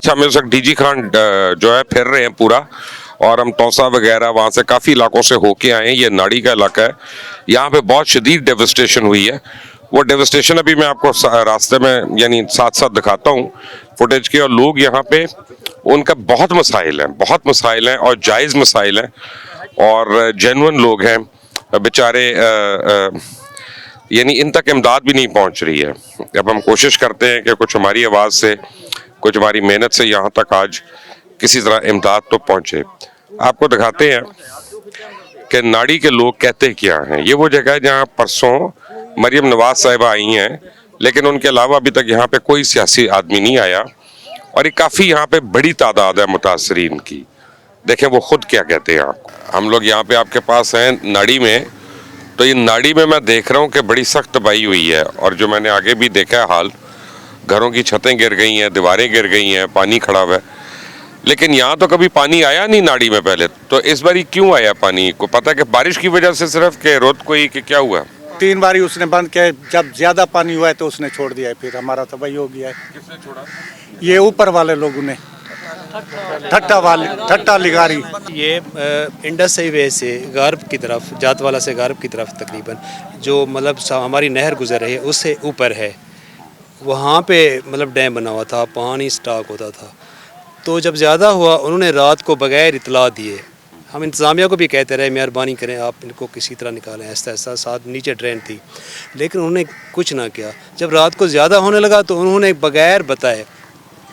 अच्छा हम इस वक्त डीजी खान जो है फिर रहे हैं पूरा, और हम तौसा वगैरह वहाँ से काफ़ी इलाकों से होके आए हैं। ये नाड़ी का इलाका है, यहाँ पे बहुत शदीद डेवस्टेशन हुई है। वो डेवस्टेशन अभी मैं आपको रास्ते में यानी साथ साथ दिखाता हूँ फुटेज के। और लोग यहाँ पे उनका बहुत मसाइल हैं और जायज़ मसाइल हैं और जेन्युइन लोग हैं बेचारे, यानी इन तक इमदाद भी नहीं पहुँच रही है। अब हम कोशिश करते हैं कि कुछ हमारी आवाज़ से, कुछ हमारी मेहनत से यहाँ तक आज किसी तरह इमदाद तो पहुँचे। आपको दिखाते हैं कि नाड़ी के लोग कहते क्या हैं। ये वो जगह है जहाँ परसों मरियम नवाज साहिबा आई हैं, लेकिन उनके अलावा अभी तक यहाँ पे कोई सियासी आदमी नहीं आया और ये काफ़ी यहाँ पे बड़ी तादाद है मुतासरीन की। देखें वो खुद क्या कहते हैं आपको। हम लोग यहाँ पे आपके पास हैं नाड़ी में, तो ये नाड़ी में मैं देख रहा हूँ कि बड़ी सख्त तबाही हुई है और जो मैंने आगे भी देखा है हाल, घरों की छतें गिर गई हैं, दीवारें गिर गई हैं, पानी खड़ा हुआ है। लेकिन यहाँ तो कभी पानी आया नहीं नाड़ी में पहले, तो इस बारी क्यों आया पानी? को पता कि बारिश की वजह से सिर्फ के रोत कोई कि क्या हुआ? 3 बारी उसने बंद किया, जब ज्यादा पानी हुआ है तो उसने छोड़ दिया है, फिर हमारा तो वही हो गया है। किसने छोड़ा? ये ऊपर वाले लोगों ने, ठट्टा लिगारी। ये इंडस हाईवे से गारब की तरफ, जातवाला से गारब की तरफ तकरीबन जो मतलब हमारी नहर गुजर रही है उससे ऊपर है। वहाँ पे मतलब डैम बना हुआ था, पानी स्टॉक होता था। तो जब ज़्यादा हुआ उन्होंने रात को बगैर इतला दिए, हम इंतज़ामिया को भी कहते रहे मेहरबानी करें आप इनको किसी तरह निकालें, ऐसा ऐसा, साथ नीचे ड्रेन थी, लेकिन उन्होंने कुछ ना किया। जब रात को ज़्यादा होने लगा तो उन्होंने बगैर बताए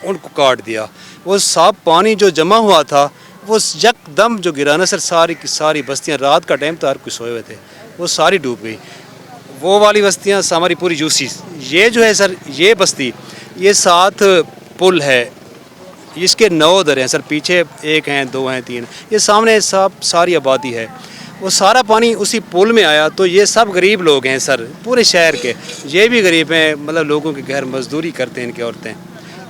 उनको काट दिया। वो साफ पानी जो जमा हुआ था वो यकदम जो गिरा ना सर, सारी की सारी बस्तियाँ, रात का टाइम तो हर कुछ सोए हुए थे, वो सारी डूब गई। वो वाली बस्तियाँ हमारी पूरी यूसी, ये जो है सर ये बस्ती, ये 7 पुल है, इसके 9 दर हैं सर, पीछे 1 हैं 2 हैं 3, ये सामने सब सारी आबादी है। वो सारा पानी उसी पुल में आया। तो ये सब गरीब लोग हैं सर, पूरे शहर के, ये भी गरीब हैं, मतलब लोगों के घर मजदूरी करते हैं इनकी औरतें,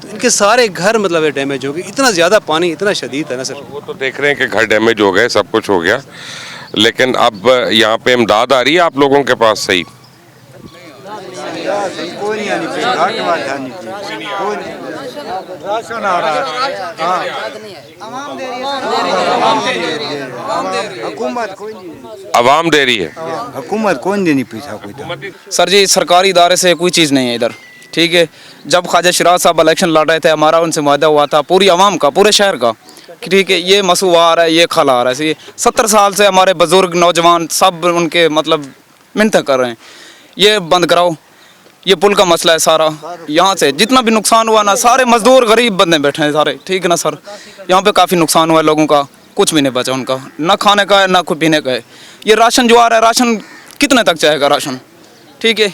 तो इनके सारे घर मतलब डैमेज हो गए। इतना ज़्यादा पानी इतना शदीद है ना सर। वो तो देख रहे हैं कि घर डैमेज हो गए, सब कुछ हो गया, लेकिन अब यहाँ पे इमदाद आ रही है आप लोगों के पास? सही राशन आ रहा है, आवाम दे रही है, हुकूमत कौन देनी पैसा कोई? सर जी सरकारी इदारे से कोई चीज़ नहीं है इधर, ठीक है। जब ख्वाजा शिराज साहब इलेक्शन लड़ रहे थे, हमारा उनसे वादा हुआ था पूरी आवाम का, पूरे शहर का, ठीक है। ये मसूआ आ रहा है, ये खला आ रहा है, 70 साल से हमारे बुजुर्ग नौजवान सब उनके मतलब मिन्नत कर रहे हैं, ये बंद कराओ। ये पुल का मसला है सारा, यहाँ से जितना भी नुकसान हुआ ना, सारे मजदूर गरीब बंदे बैठे हैं सारे, ठीक है ना सर। यहाँ पे काफ़ी नुकसान हुआ है लोगों का, कुछ भी नहीं बचा उनका, ना खाने का है ना कुछ पीने का है। ये राशन जो आ रहा है, राशन कितने तक चाहेगा राशन, ठीक है।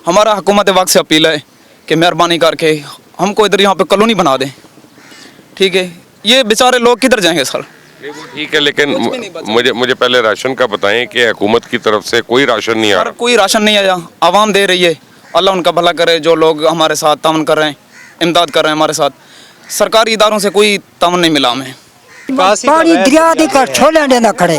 हमारा हुकूमत वक्त से अपील है कि मेहरबानी करके हमको इधर यहाँ पे कॉलोनी बना दें, ठीक है। ये बेचारे लोग किधर जाएंगे सर? ठीक है, लेकिन मुझे पहले राशन का बताएं कि हुकूमत की तरफ से कोई राशन नहीं आ रहा? कोई राशन नहीं आया, आवाम दे रही है। अल्लाह उनका भला करे, जो लोग हमारे साथ तावन कर रहे हैं, इमदाद कर रहे हैं हमारे साथ। सरकारी इदारों से कोई तावन नहीं मिला हमें। पानी दरिया दिकर छोले देना खड़े,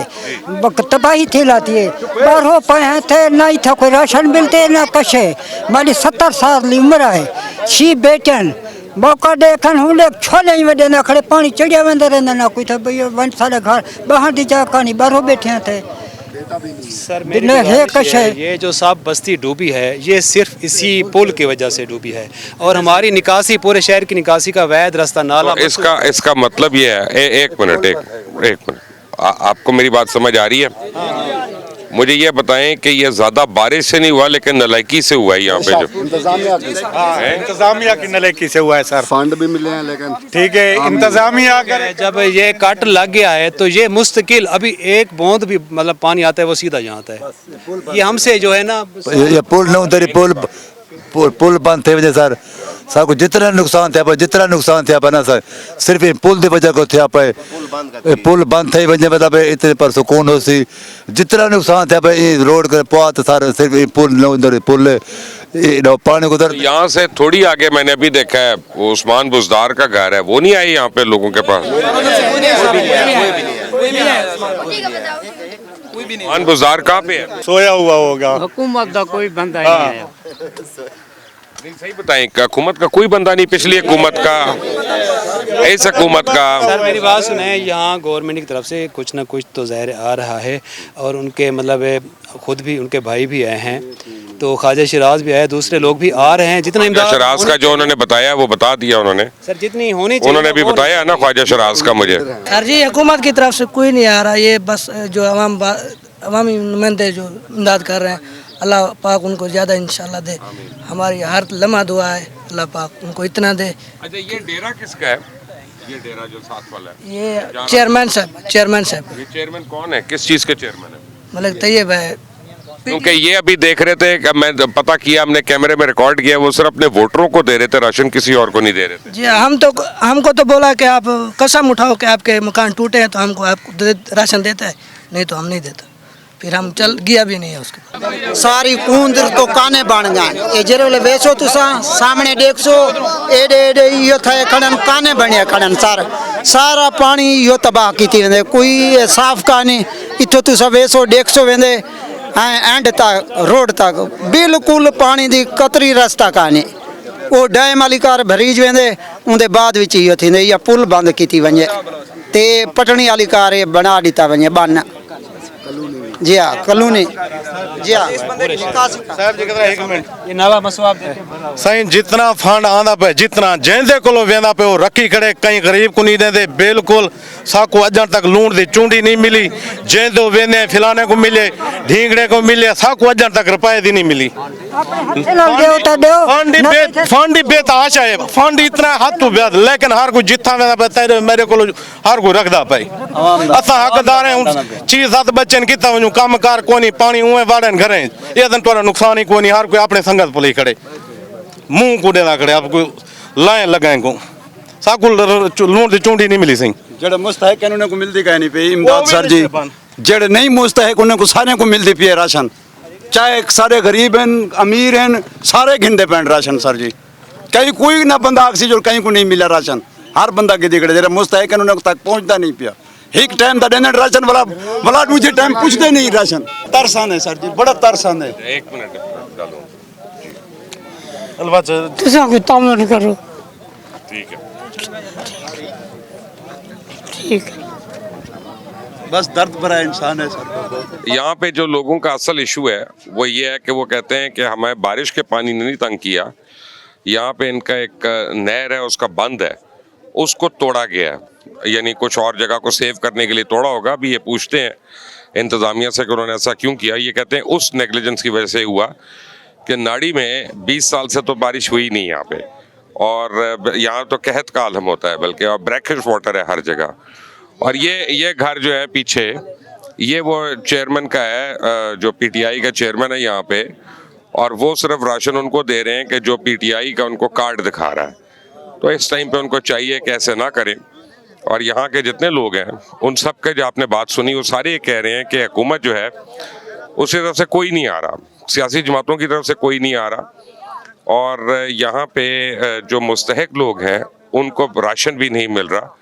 तबाही थी लाती है, बारह पाए थे, नहीं था कोई राशन मिलते ना कशे। हमारी 70 साल की उम्र है, 6 बेटन मौका देखन हूँ छोले ही देना खड़े, पानी चढ़िया वेंदा रहना ना कोई था भैया, वन सारे घर बाहर दी जा कहानी बारह बैठे थे सर। ये जो साहब बस्ती डूबी है ये सिर्फ इसी पुल की वजह से डूबी है, और हमारी निकासी, पूरे शहर की निकासी का वैध रास्ता नाला। तो इसका मतलब ये है, एक मिनट, आपको मेरी बात समझ आ रही है? मुझे ये बताएं कि ये ज्यादा बारिश से नहीं हुआ लेकिन नलायकी से हुआ है यहाँ पे, जो इंतजामिया की नलायकी से हुआ है सर। फंड भी मिले हैं लेकिन ठीक है, इंतजामिया जब ये कट लग गया है तो ये मुस्तकिल अभी एक बूंद भी मतलब पानी आता है वो सीधा यहाँ आता है। ये हमसे जो है ना, ये पुल न उतरी, पुल बंद थे वजह सर सब कुछ जितना नुकसान थे ना सर, सिर्फ पुल की वजह को थे पे, पुल बंद थे वजह मतलब इतने पर सुकून हो सी, जितना नुकसान थे पे रोड कर पात सर, सिर्फ पुल न उधर पुल पानी को उधर। यहाँ से थोड़ी आगे मैंने अभी देखा है वो उस्मान बुजदार का घर है, वो नहीं आई यहाँ पे लोगों के पास? उस्मान बुजदार कहाँ पे है? सोया हुआ होगा, हुकूमत का कोई बंदा नहीं आया। नहीं सही बताएं, हुकूमत का कोई बंदा नहीं, पिछली हुकूमत का, इस हुकूमत का। सर मेरी बात सुने, यहाँ गवर्नमेंट की तरफ से कुछ ना कुछ तो ज़ाहिर आ रहा है, और उनके मतलब खुद भी उनके भाई भी आए हैं, तो ख्वाजा शिराज भी आए, दूसरे लोग भी आ रहे हैं। जितना इमदाद शराज का जो उन्होंने बताया वो बता दिया उन्होंने, सर जितनी होनी चाहिए उन्होंने भी बताया ना ख्वाजा शराज का मुझे। सर जी हुकूमत की तरफ से कोई नहीं आ रहा, ये बस जो अवामी नुमाइंदे जो इमदाद कर रहे हैं, अल्लाह पाक उनको ज़्यादा इंशाल्लाह दे। हमारी हर लम्हा दुआ है, अल्लाह पाक उनको इतना दे। अच्छा ये डेरा किसका है? ये डेरा जो साथ वाला है, ये चेयरमैन साहब ये चेयरमैन कौन है, किस चीज़ के चेयरमैन है? मलिक तैयब है। क्योंकि ये अभी देख रहे थे कि मैं पता किया, हमने कैमरे में रिकॉर्ड किया, वो सिर्फ अपने वोटरों को दे रहे थे राशन, किसी और को नहीं दे रहे थे। जी हमको तो बोला कि आप कसम उठाओ कि आपके मकान टूटे हैं तो हमको आपको राशन देता है, नहीं तो हम नहीं देता। फिर हम चल गया भी नहीं है उसके। सारी कूंदर तो काने बन गए, ये जेरे वेसो तुसा सामने देखो एडे एडे यो थे खड़न काने बने खड़न सारा पानी यो तबाह की वेंदे, कोई साफ काने। इतो तुसा वेसो देखो वेंदे एंड तक रोड तक बिल्कुल पानी दी कतरी रास्ता काने। वो डैम वाली कार भरीज वेंदे, उनके बाद विच यो थींदे या पुल बंद की वञे ते पटनी वाली कार बना दिता वञे बन। जी हाँ कॉलोनी जी हाँ साहब जी कहता 1 मिनट ये नवा मसला आप देखें साईं, जितना फंड आंदा पे, जितना जैंदे कोलो वेंदा पे वो रखी खड़े, कई गरीब को नहीं देंदे। बिल्कुल साको अजन तक लूण दी चूंडी नहीं मिली, जैंदो वेंदे फिलाने को मिले, ढींगड़े को मिले, साको अजन तक रुपए दी नहीं मिली। फंड ही बेताश है, फंड इतना हाथ तो ब्याद, लेकिन हर कोई जिथा वेंदा पे तेरे मेरे को हर कोई रखदा पे। असा हकदार है, 6-7 बच्चन किता वणु काम कार कोनी, पानी उए वाड़न घरे, ये दिन तोरा नुकसान ही कोनी, हर कोई अपने संगत पुली खड़े, मुंह को देना खड़े, आपको लाए लगाए को साकु लूण दी चूंडी नहीं मिली। सही जेड़े मुस्तहक उन्हें को मिलती कहीं नहीं पे इमदाद सर जी, जेड़े नहीं मुस्तहक उन्हें को सारे को मिलती पी राशन, चाहे सारे गरीब हैं अमीर हैं, सारे घिंदे पैंट राशन सर जी। कहीं कोई ना बंदा आक्सी जो कहीं को नहीं मिला राशन, हर बंदा के दिखड़े जेड़े मुस्तहक उन्हें तक पहुंचता नहीं पिया। एक टाइम का देना राशन वाला दूसरे टाइम पूछते नहीं राशन। तरसान है सर जी, बड़ा तरसान है। 1 मिनट डालो करो ठीक है। ठीक बस दर्द भरा इंसान है सर। यहाँ पे जो लोगों का असल इशू है वो ये है कि वो कहते हैं कि हमें बारिश के पानी ने नहीं तंग किया, यहाँ पे इनका एक नहर है उसका बंद है, उसको तोड़ा गया है, यानी कुछ और जगह को सेव करने के लिए तोड़ा होगा। अभी ये पूछते हैं इंतज़ामिया से कि उन्होंने ऐसा क्यों किया। ये कहते हैं उस नेग्लिजेंस की वजह से हुआ कि नाड़ी में 20 साल से तो बारिश हुई नहीं यहाँ पे, और यहाँ तो कहत का आलम होता है बल्कि, और ब्रैकिश वाटर है हर जगह। और ये घर जो है पीछे, ये वो चेयरमैन का है जो पीटीआई का चेयरमैन है यहाँ पे, और वो सिर्फ राशन उनको दे रहे हैं कि जो पीटीआई का उनको कार्ड दिखा रहा है। तो इस टाइम पे उनको चाहिए कि ऐसे ना करें। और यहाँ के जितने लोग हैं उन सब के जो आपने बात सुनी, वो सारे ये कह रहे हैं कि हुकूमत जो है उसकी तरफ से कोई नहीं आ रहा, सियासी जमातों की तरफ से कोई नहीं आ रहा, और यहाँ पे जो मुस्तहक लोग हैं उनको राशन भी नहीं मिल रहा,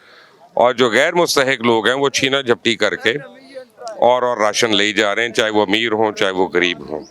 और जो गैर मुस्तहक लोग हैं वो छीना झपटी करके और राशन ले जा रहे हैं, चाहे वो अमीर हों चाहे वो गरीब हों।